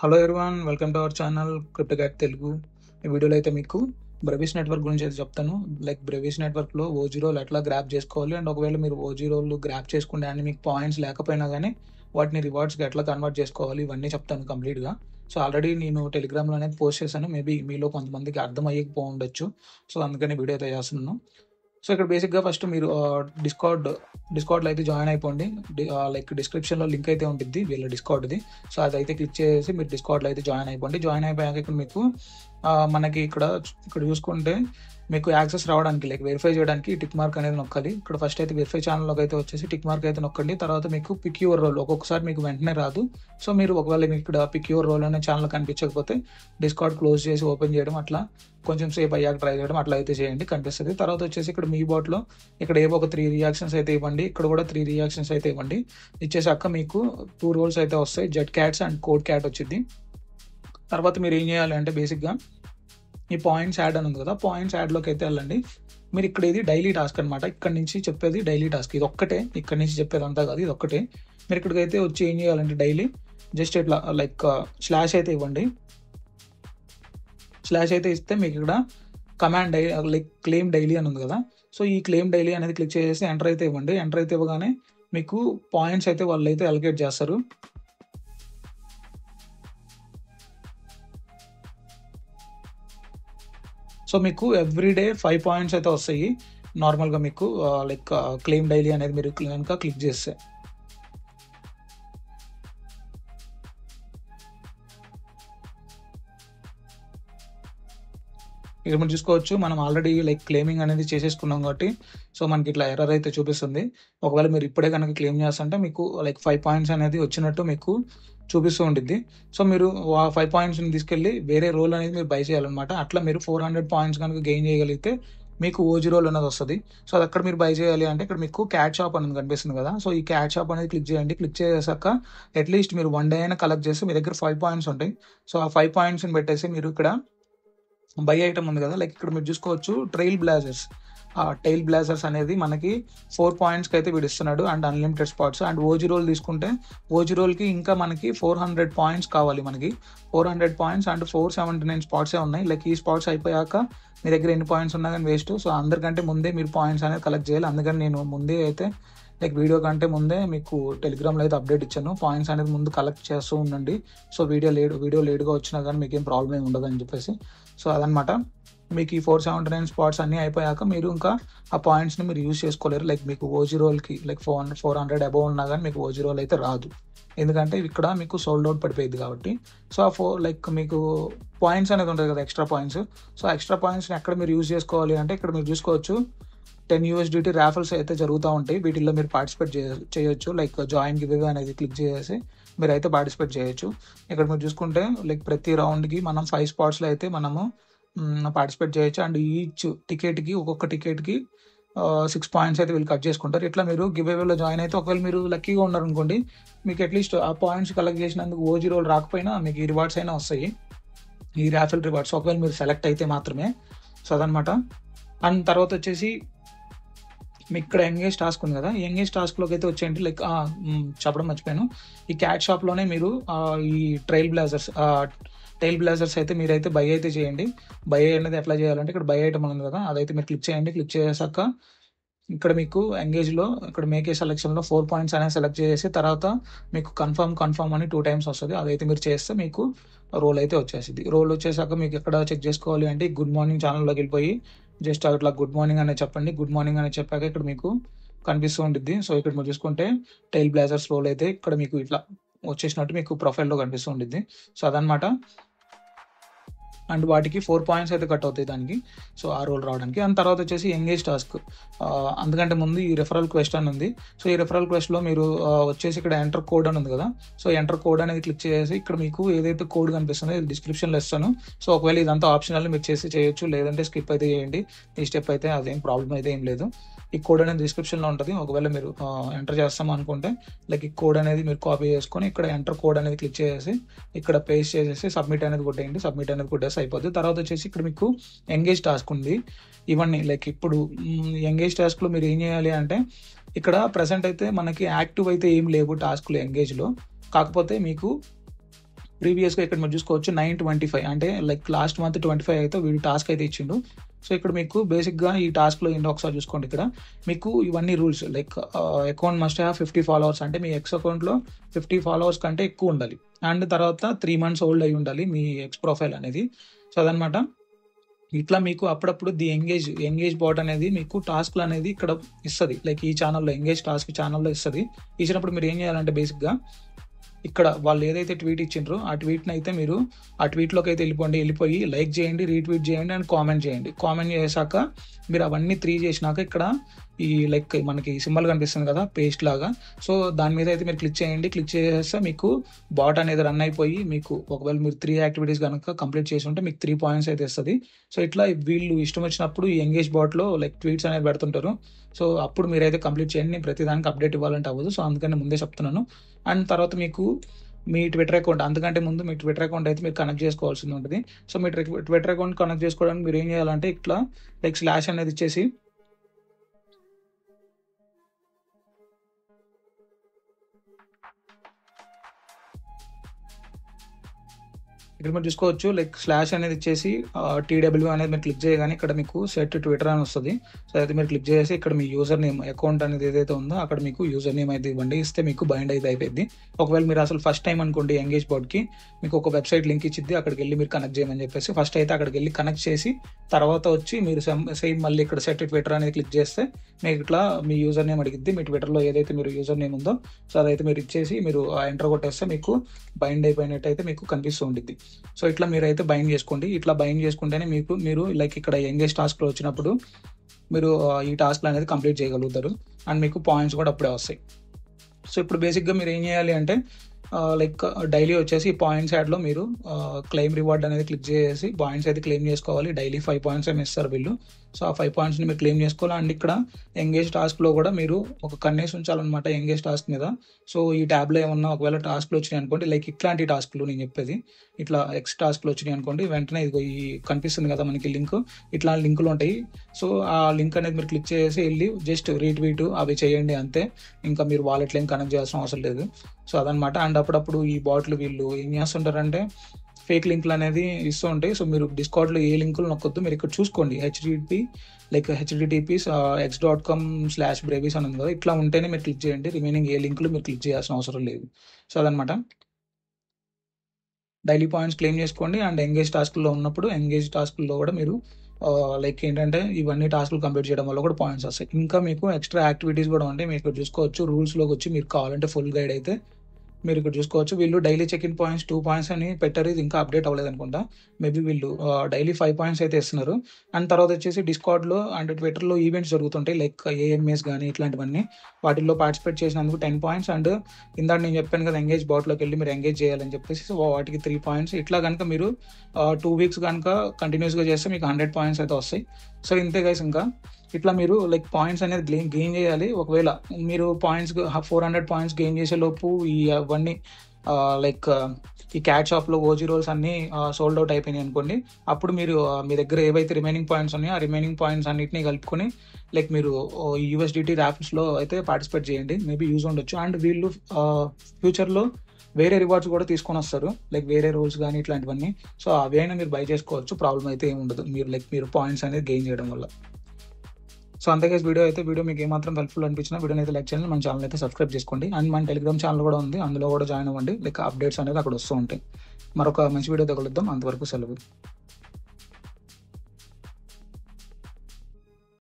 Hello everyone, welcome to our channel Cryptogat Telugu. ఈ వీడియోలో అయితే మీకు బ్రెవిస్ నెట్వర్క్ గురించి అయితే చెప్తాను. లైక్ బ్రెవిస్ నెట్వర్క్లో ఓజీరోలు ఎట్లా గ్రాప్ చేసుకోవాలి, అండ్ ఒకవేళ మీరు ఓజీరోలు గ్రాప్ చేసుకుంటే అండ్ మీకు పాయింట్స్ లేకపోయినా కానీ వాటిని రివార్డ్స్గా ఎట్లా కన్వర్ట్ చేసుకోవాలి, ఇవన్నీ చెప్తాను కంప్లీట్గా. సో ఆల్రెడీ నేను టెలిగ్రామ్లో అనేది పోస్ట్ చేశాను. మేబీ మీలో కొంతమందికి అర్థం అయ్యకపోవచ్చు, సో అందుకని వీడియో అయితే చేస్తున్నాను. సో ఇక్కడ బేసిక్గా ఫస్ట్ మీరు డిస్కార్డ్లో అయితే జాయిన్ అయిపోండి. లైక్ డిస్క్రిప్షన్లో లింక్ అయితే ఉంటుంది వీళ్ళ డిస్కార్డ్ది. సో అదైతే క్లిక్ చేసి మీరు డిస్కార్డ్లో అయితే జాయిన్ అయిపోండి. జాయిన్ అయిపోయాక ఇక్కడ మీకు మనకి ఇక్కడ చూసుకుంటే మీకు యాక్సెస్ రావడానికి లైక్ వెరిఫై చేయడానికి టిక్ మార్క్ అనేది నొక్కాలి. ఇక్కడ ఫస్ట్ అయితే వెరిఫై ఛానల్లోకి అయితే వచ్చేసి టిక్ మార్క్ అయితే నొక్కండి. తర్వాత మీకు పిక్ యువర్ రోల్, ఒక్కొక్కసారి మీకు వెంటనే రాదు. సో మీరు ఒకవేళ మీకు ఇక్కడ పిక్ యువర్ రోల్ అనే ఛానల్ కనిపించకపోతే డిస్కార్డ్ క్లోజ్ చేసి ఓపెన్ చేయడం, అట్లా కొంచెం సేపు అయ్యాక ట్రై చేయడం అట్లా అయితే చేయండి, కనిపిస్తుంది. తర్వాత వచ్చేసి ఇక్కడ మీ బాట్లో ఇక్కడ ఏవో ఒక 3 రియాక్షన్స్ అయితే ఇవ్వండి. ఇక్కడ కూడా 3 రియాక్షన్స్ అయితే ఇవ్వండి. ఇచ్చేసాక మీకు 2 రోల్స్ అయితే వస్తాయి, jet cats and code cat వచ్చింది. తర్వాత మీరు ఏం చేయాలి అంటే బేసిక్గా ఈ పాయింట్స్ యాడ్ అని ఉంది కదా, పాయింట్స్ యాడ్లోకి అయితే వెళ్ళండి. మీరు ఇక్కడ ఇది డైలీ టాస్క్ అనమాట. ఇక్కడ నుంచి చెప్పేది డైలీ టాస్క్, ఇది ఒక్కటే. ఇక్కడ నుంచి చెప్పేది అంతా కాదు, ఇది ఒక్కటే. మీరు ఇక్కడికైతే వచ్చి ఏం చేయాలంటే డైలీ జస్ట్ ఇట్లా లైక్ స్లాష్ అయితే ఇవ్వండి. స్లాష్ అయితే ఇస్తే మీకు ఇక్కడ కమాండ్ లైక్ క్లెయిమ్ డైలీ అని ఉంది కదా, సో ఈ క్లెయిమ్ డైలీ అనేది క్లిక్ చేసి ఎంటర్ అయితే ఇవ్వండి. ఎంటర్ అయితే ఇవ్వగానే మీకు పాయింట్స్ అయితే వాళ్ళు అయితే అలొకేట్ చేస్తారు. సో మీకు ఎవ్రీడే 5 పాయింట్స్ అయితే వస్తాయి నార్మల్గా మీకు లైక్ క్లెయిమ్ డైలీ అనేది మీరు కనుక క్లిక్ చేస్తే. ఇక్కడ మనం చూసుకోవచ్చు, మనం ఆల్రెడీ లైక్ క్లెయిమింగ్ అనేది చేసేసుకున్నాం కాబట్టి సో మనకి ఇట్లా ఎర్రర్ అయితే చూపిస్తుంది. ఒకవేళ మీరు ఇప్పుడే కనుక క్లెయిమ్ చేస్తుంటే మీకు లైక్ 5 పాయింట్స్ అనేది వచ్చినట్టు మీకు చూపిస్తూ ఉంటుంది. సో మీరు 5 పాయింట్స్ని తీసుకెళ్ళి వేరే రోల్ అనేది మీరు బై చేయాలన్నమాట. అట్లా మీరు 400 పాయింట్స్ కనుక గెయిన్ చేయగలిగితే మీకు ఓజీ రోల్ అనేది వస్తుంది. సో అది అక్కడ మీరు బై చేయాలి అంటే ఇక్కడ మీకు క్యాట్ షాప్ అనేది కనిపిస్తుంది కదా, సో ఈ క్యాట్ షాప్ అనేది క్లిక్ చేయండి. క్లిక్ చేసాక అట్లీస్ట్ మీరు 1 డే అయినా కలెక్ట్ చేస్తే మీ దగ్గర 5 పాయింట్స్ ఉంటాయి. సో ఆ 5 పాయింట్స్ని పెట్టేసి మీరు ఇక్కడ బై ఐటమ్ ఉంది కదా, లైక్ ఇక్కడ మీరు చూసుకోవచ్చు ట్రైల్ బ్లాజర్స్. టైల్ బ్లాజర్స్ అనేది మనకి 4 పాయింట్స్కి అయితే విడిస్తున్నాడు and unlimited spots. And OG role తీసుకుంటే ఓజీ రోల్కి ఇంకా మనకి 400 పాయింట్స్ కావాలి. మనకి 400 పాయింట్స్ అండ్ 479 స్పాట్సే ఉన్నాయి. లైక్ ఈ స్పాట్స్ అయిపోయాక మీ దగ్గర ఎన్ని పాయింట్స్ ఉన్నా కానీ వేస్ట్. సో అందరికంటే ముందే మీరు పాయింట్స్ అనేది కలెక్ట్ చేయాలి. అందుకని నేను ముందే అయితే లైక్ వీడియో కంటే ముందే మీకు టెలిగ్రామ్లో అయితే అప్డేట్ ఇచ్చాను. పాయింట్స్ అనేది ముందు కలెక్ట్ చేస్తూ ఉండండి. సో వీడియో లేట్గా వచ్చినా కానీ మీకు ఏం ప్రాబ్లం ఏమి ఉండదు అని చెప్పేసి. సో అదనమాట, మీకు ఈ 479 స్పాట్స్ అన్నీ అయిపోయాక మీరు ఇంకా ఆ పాయింట్స్ని మీరు యూజ్ చేసుకోలేరు. లైక్ మీకు ఓజీ రోల్కి లైక్ 400 అబవ్ ఉన్నా కానీ మీకు ఓజీ రోల్ అయితే రాదు, ఎందుకంటే ఇక్కడ మీకు సోల్డ్ అవుట్ పడిపోయింది కాబట్టి. సో ఆ లైక్ మీకు పాయింట్స్ అనేది ఉంటుంది కదా, ఎక్స్ట్రా పాయింట్స్. సో ఎక్స్ట్రా పాయింట్స్ని ఎక్కడ మీరు యూజ్ చేసుకోవాలి అంటే ఇక్కడ మీరు చూసుకోవచ్చు 10 USDT ర్యాఫల్స్ అయితే జరుగుతూ ఉంటాయి. వీటిల్లో మీరు పార్టిసిపేట్ చేయొచ్చు. లైక్ జాయిన్ గివ్ అనేది క్లిక్ చేసి మీరు అయితే పార్టిసిపేట్ చేయొచ్చు. ఇక్కడ మీరు చూసుకుంటే లైక్ ప్రతి రౌండ్కి మనం 5 స్పాట్స్లో అయితే మనము పార్టిసిపేట్ చేయొచ్చు. అండ్ ఈచ్ టికెట్కి ఒక్కొక్క టికెట్కి 6 పాయింట్స్ అయితే వీళ్ళు కట్ చేసుకుంటారు. ఇట్లా మీరు గివ్ అవేలో జాయిన్ అయితే ఒకవేళ మీరు లక్కీగా ఉన్నారనుకోండి, మీకు అట్లీస్ట్ ఆ పాయింట్స్ కలెక్ట్ చేసినందుకు ఓజీ రోల్ రాకపోయినా మీకు ఈ రివార్డ్స్ అయినా వస్తాయి, ఈ ర్యాఫల్ రివార్డ్స్, ఒకవేళ మీరు సెలెక్ట్ అయితే మాత్రమే. సో అదనమాట. అండ్ తర్వాత వచ్చేసి మీకు ఇక్కడ ఎంగేజ్ టాస్క్ ఉంది కదా, ఎంగేజ్ టాస్క్లోకి అయితే వచ్చేయండి. లైక్ చెప్పడం మర్చిపోయాను, ఈ క్యాట్ షాప్లోనే మీరు ఈ టైల్ బ్లాజర్స్ అయితే మీరైతే బై అయితే చేయండి. బై అనేది ఎట్లా చేయాలంటే ఇక్కడ బై ఐటమ్ ఉంది కదా, అదైతే మీరు క్లిక్ చేయండి. క్లిక్ చేసాక ఇక్కడ మీకు ఎంగేజ్లో ఇక్కడ మేక్ ఏ సెలెక్షన్లో 4 పాయింట్స్ అనేది సెలెక్ట్ చేసి తర్వాత మీకు కన్ఫర్మ్ అని 2 టైమ్స్ వస్తుంది. అదైతే మీరు చేస్తే మీకు రోల్ అయితే వచ్చేసింది. రోల్ వచ్చేసాక మీకు ఎక్కడ చెక్ చేసుకోవాలి అంటే గుడ్ మార్నింగ్ ఛానల్లోకి వెళ్ళిపోయి జస్ట్ అట్లా గుడ్ మార్నింగ్ అనేది చెప్పండి. గుడ్ మార్నింగ్ అని చెప్పాక ఇక్కడ మీకు కనిపిస్తూ ఉంటుంది. సో ఇక్కడ మీరు చూసుకుంటే టైల్ బ్లాజర్స్ రోల్ అయితే ఇక్కడ మీకు ఇట్లా వచ్చేసినట్టు మీకు ప్రొఫైల్లో కనిపిస్తూ ఉంటుంది. సో అదనమాట. అండ్ వాటికి 4 పాయింట్స్ అయితే కట్ అవుతాయి దానికి, సో ఆ రోల్ రావడానికి. అండ్ తర్వాత వచ్చేసి ఎంగేజ్ టాస్క్. అందుకంటే ముందు ఈ రెఫరల్ క్వెస్ట్ అని ఉంది. సో ఈ రెఫరల్ క్వెస్ట్లో మీరు వచ్చేసి ఇక్కడ ఎంటర్ కోడ్ అని ఉంది కదా, సో ఎంటర్ కోడ్ అనేది క్లిక్ చేసి ఇక్కడ మీకు ఏదైతే కోడ్ కనిపిస్తుందో ఇది డిస్క్రిప్షన్లో ఇస్తాను. సో ఒకవేళ ఇదంతా ఆప్షనల్ మీరు చేయొచ్చు, లేదంటే స్కిప్ అయితే చేయండి. ఈ స్టెప్ అయితే అదేం ప్రాబ్లం అయితే ఏం లేదు. ఈ కోడ్ అనేది డిస్క్రిప్షన్లో ఉంటుంది. ఒకవేళ మీరు ఎంటర్ చేస్తాం అనుకుంటే లైక్ ఈ కోడ్ అనేది మీరు కాపీ చేసుకొని ఇక్కడ ఎంటర్ కోడ్ అనేది క్లిక్ చేసి ఇక్కడ పేస్ట్ చేసేసి సబ్మిట్ అనేది కొట్టేయండి. సబ్మిట్ అనేది కొట్టేసి అయిపోద్ది. తర్వాత వచ్చేసి ఇక్కడ మీకు ఎంగేజ్ టాస్క్ ఉంది. ఇవన్నీ లైక్ ఇప్పుడు ఎంగేజ్ టాస్క్లో మీరు ఏం చేయాలి అంటే ఇక్కడ ప్రజెంట్ అయితే మనకి యాక్టివ్ అయితే ఏం లేవు టాస్క్లు ఎంగేజ్లో. కాకపోతే మీకు ప్రీవియస్‌గా ఇక్కడ మీరు చూసుకోవచ్చు 925 అంటే లైక్ లాస్ట్ మంత్ 25 అయితే వీడు టాస్క్ అయితే ఇచ్చిండు. సో, ఇక్కడ మీకు బేసిక్‌గా ఈ టాస్క్‌లో ఏంటో ఒకసారి చూసుకోండి ఇక్కడ. మీకు ఇవన్నీ rules like account must have 50 followers అంటే మీ ఎక్స్ అకౌంట్‌లో 50 ఫాలోవర్స్ కంటే ఎక్కువ ఉండాలి. అండ్ తర్వాత 3 మంత్స్ ఓల్డ్ అయ్యి ఉండాలి మీ ఎక్స్ ప్రొఫైల్ అనేది. సో, అదనమాట. ఇట్లా మీకు అప్పుడప్పుడు ఎంగేజ్ బాట్ అనేది మీకు టాస్క్‌లు అనేది ఇక్కడ ఇస్తది. లైక్ ఈ ఛానెల్‌లో ఎంగేజ్ టాస్క్ ఛానెల్‌లో ఇస్తది. ఇచ్చినప్పుడు మీరు ఏం చేయాలంటే బేసిక్‌గా ఇక్కడ వాళ్ళు ఏదైతే ట్వీట్ ఇచ్చిండ్రో ఆ ట్వీట్‌ని అయితే మీరు ఆ ట్వీట్‌లోకి అయితే వెళ్ళిపోయి లైక్ చేయండి, రీట్వీట్ చేయండి అండ్ కామెంట్ చేయండి. కామెంట్ చేశాక మీరు అవన్నీ 3 చేసినాక ఇక్కడ ఈ లైక్ మనకి సింబల్ కనిపిస్తుంది కదా పేస్ట్ లాగా. సో, దాని మీద అయితే మీరు క్లిక్ చేయండి. క్లిక్ చేసేస్తే మీకు బాట్ అనేది రన్ అయిపోయి మీకు ఒకవేళ మీరు 3 యాక్టివిటీస్ గనుక కంప్లీట్ చేసి ఉంటే మీకు 3 పాయింట్స్ అయితే ఇస్తది. సో, ఇట్లా వీళ్ళు ఇష్టం వచ్చినప్పుడు ఈ ఎంగేజ్ బాట్‌లో లైక్ ట్వీట్స్ అనేది పెడుతుంటారు. సో, అప్పుడు మీరైతే కంప్లీట్ చేయండి. నేను ప్రతిదానికి అప్డేట్ ఇవ్వాలంటే అవ్వదు. సో, అందుకని ముందే చెప్తున్నాను. అండ్ తర్వాత మీకు మీ ట్విట్టర్ అకౌంట్ అంతకంటే ముందు మీ ట్విట్టర్ అకౌంట్ అయితే మీరు కనెక్ట్ చేసుకోవాల్సింది ఉంటుంది. సో, మీ ట్విట్టర్ అకౌంట్ కనెక్ట్ చేసుకోవడానికి మీరు ఏం చేయాలంటే ఇట్లా లైక్ స్లాష్ అనేది ఇచ్చేసి ఇక్కడ మీరు చూసుకోవచ్చు లైక్ స్లాష్ అనేది ఇచ్చేసి టీడబ్ల్యూ అనేది మీరు క్లిక్ చేయగానే ఇక్కడ మీకు సెట్ ట్విట్టర్ అని వస్తుంది. సో, అయితే మీరు క్లిక్ చేసి ఇక్కడ మీ యూజర్ నేమ్ అకౌంట్ అనేది ఏదైతే ఉందో అక్కడ మీకు యూజర్ నేమ్ అయితే ఇవ్వండి. ఇస్తే మీకు బైండ్ అయితే అయిపోయింది. ఒకవేళ మీరు అసలు ఫస్ట్ టైం అనుకోండి ఎంగేజ్ బాట్‌కి మీకు ఒక వెబ్సైట్ లింక్ ఇచ్చిద్ది. అక్కడికి వెళ్ళి మీరు కనెక్ట్ చేయమని చెప్పేసి ఫస్ట్ అయితే అక్కడికి వెళ్ళి కనెక్ట్ చేసి తర్వాత వచ్చి మీరు సేమ్ మళ్ళీ ఇక్కడ సెట్ ట్విట్టర్ అనేది క్లిక్ చేస్తే మీకు ఇట్లా మీ యూజర్ నేమ్ అడిగిద్ది. మీ ట్విట్టర్‌లో ఏదైతే మీరు యూజర్ నేమ్ ఉందో సో, అదైతే మీరు ఇచ్చేసి మీరు ఎంటర్ కొట్టేస్తే మీకు బైండ్ అయిపోయినట్టు అయితే మీకు కనిపిస్తూ ఉండిద్ది. సో, ఇట్లా మీరైతే బైండ్ చేసుకోండి. ఇట్లా బైండ్ చేసుకుంటేనే మీరు లైక్ ఇక్కడ ఎంగేజ్ టాస్క్‌లో వచ్చినప్పుడు మీరు ఈ టాస్క్‌లు అనేది కంప్లీట్ చేయగలుగుతారు. అండ్ మీకు పాయింట్స్ కూడా అప్పుడే వస్తాయి. సో, ఇప్పుడు బేసిక్‌గా మీరు ఏం చేయాలి అంటే లైక్ డైలీ వచ్చేసి పాయింట్స్ యాడ్‌లో మీరు క్లెయిమ్ రివార్డ్ అనేది క్లిక్ చేసేసి పాయింట్స్ అయితే క్లెయిమ్ చేసుకోవాలి. డైలీ 5 పాయింట్స్ ఏమో ఇస్తారు వీళ్ళు. సో, ఆ 5 పాయింట్స్‌ని మీరు క్లెయిమ్ చేసుకోవాలి. అండ్ ఇక్కడ ఎంగేజ్ టాస్క్‌లో కూడా మీరు ఒక కన్నేసి ఉంచాలన్నమాట ఎంగేజ్ టాస్క్ మీద. సో, ఈ ట్యాబ్‌లో ఏమన్నా ఒకవేళ టాస్క్‌లు వచ్చినాయి అనుకోండి లైక్ ఇట్లాంటి టాస్క్‌లు నేను చెప్పేది. ఇట్లా ఎక్స్ టాస్క్‌లు వచ్చినాయి అనుకోండి వెంటనే ఇదిగో ఈ కనిపిస్తుంది కదా మనకి లింక్. ఇట్లాంటి లింకులు ఉంటాయి. సో, ఆ లింక్ అనేది మీరు క్లిక్ చేసేసి వెళ్ళి జస్ట్ రీట్వీట్ అవి చేయండి అంతే. ఇంకా మీరు వాలెట్‌లో ఏం కనెక్ట్ చేయాల్సిన అవసరం లేదు. సో, అదనమాట. అండ్ అప్పుడప్పుడు ఈ బాట్‌లు వీళ్ళు ఏం చేస్తుంటారంటే ఫేక్ లింక్‌లు అనేది ఇస్తూ ఉంటాయి. సో, మీరు డిస్కార్డ్‌లో ఏ లింకులు నొక్కొద్దు. మీరు ఇక్కడ చూసుకోండి http x.com/brevis అని ఉంది కదా! ఇట్లా ఉంటేనే మీరు క్లిక్ చేయండి. రిమైనింగ్ ఏ లింకులు మీరు క్లిక్ చేయాల్సిన అవసరం లేదు. సో, అదనమాట. డైలీ పాయింట్స్ క్లెయిమ్ చేసుకోండి. అండ్ ఎంగేజ్ టాస్క్‌లో ఉన్నప్పుడు ఎంగేజ్ టాస్క్‌లో కూడా మీరు లైక్ ఏంటంటే ఇవన్నీ టాస్క్‌లు కంప్లీట్ చేయడం వల్ల కూడా పాయింట్స్ వస్తాయి. ఇంకా మీకు ఎక్స్‌ట్రా యాక్టివిటీస్ కూడా ఉంటాయి. మీరు ఇక్కడ చూసుకోవచ్చు రూల్స్‌లోకి వచ్చి మీరు కావాలంటే ఫుల్ గైడ్ అయితే మీరు ఇక్కడ చూసుకోవచ్చు. వీళ్ళు daily check in points 2 points అని పెట్టారు. ఇది ఇంకా అప్డేట్ అవ్వలేదనుకుంటా. మేబీ వీళ్ళు డైలీ 5 పాయింట్స్ అయితే ఇస్తున్నారు. అండ్ తర్వాత వచ్చేసి డిస్కార్డ్‌లో అండ్ ట్విట్టర్‌లో ఈవెంట్స్ జరుగుతుంటాయి. లైక్ ఏఎంఎస్ గానీ ఇట్లాంటివన్నీ. వాటిల్లో పార్టిసిపేట్ చేసినందుకు 10 పాయింట్స్ అండ్ ఇందాక నేను చెప్పాను కదా ఎంగేజ్ బాట్‌లోకి వెళ్ళి మీరు ఎంగేజ్ చేయాలని చెప్పేసి సో, వాటికి 3 పాయింట్స్. ఇట్లా గనుక మీరు 2 వీక్స్ గనుక కంటిన్యూస్‌గా చేస్తే మీకు 100 పాయింట్స్ అయితే వస్తాయి. సో, ఇంతే గైస్ ఇంకా. ఇట్లా మీరు లైక్ పాయింట్స్ అనేది గెయిన్ చేయాలి. ఒకవేళ మీరు పాయింట్స్ 400 పాయింట్స్ గెయిన్ చేసేలోపు అవన్నీ లైక్ ఈ క్యాట్ షాప్‌లో ఓజీ రోల్స్ అన్నీ సోల్డ్ అవుట్ అయిపోయినాయి అనుకోండి. అప్పుడు మీరు మీ దగ్గర ఏవైతే రిమైనింగ్ పాయింట్స్ ఉన్నాయో ఆ రిమైనింగ్ పాయింట్స్ అన్నిటిని కలుపుకొని లైక్ మీరు ఈ యూఎస్‌డిటీ రాఫిల్స్‌లో అయితే పార్టిసిపేట్ చేయండి. మేబీ యూజ్ ఉండొచ్చు. అండ్ వీళ్ళు ఫ్యూచర్‌లో వేరే రివార్డ్స్ కూడా తీసుకొనొస్తారు. లైక్ వేరే రోల్స్ గానీ ఇట్లాంటివన్నీ. సో, అవి అయినా మీరు బై చేసుకోవచ్చు. ప్రాబ్లమ్ అయితే ఏమి ఉండదు. మీరు పాయింట్స్ అనేది గెయిన్ చేయడం వల్ల. సో, అంతే గైస్ వీడియో మీకు ఏమాత్రం హెల్ప్‌ఫుల్ అనిపించినా వీడియోని అయితే లైక్ చేయండి. మన ఛానల్ అయితే సబ్స్క్రైబ్ చేసుకోండి. అండ్ మన టెలిగ్రామ్ ఛానల్ కూడా ఉంది. అందులో కూడా జాయిన్ అవ్వండి. లైక్ అప్డేట్స్ అనేది అక్కడ వస్తూ ఉంటాయి. మరొక మంచి వీడియోతో కలుద్దాం. అంతవరకు సెలవు.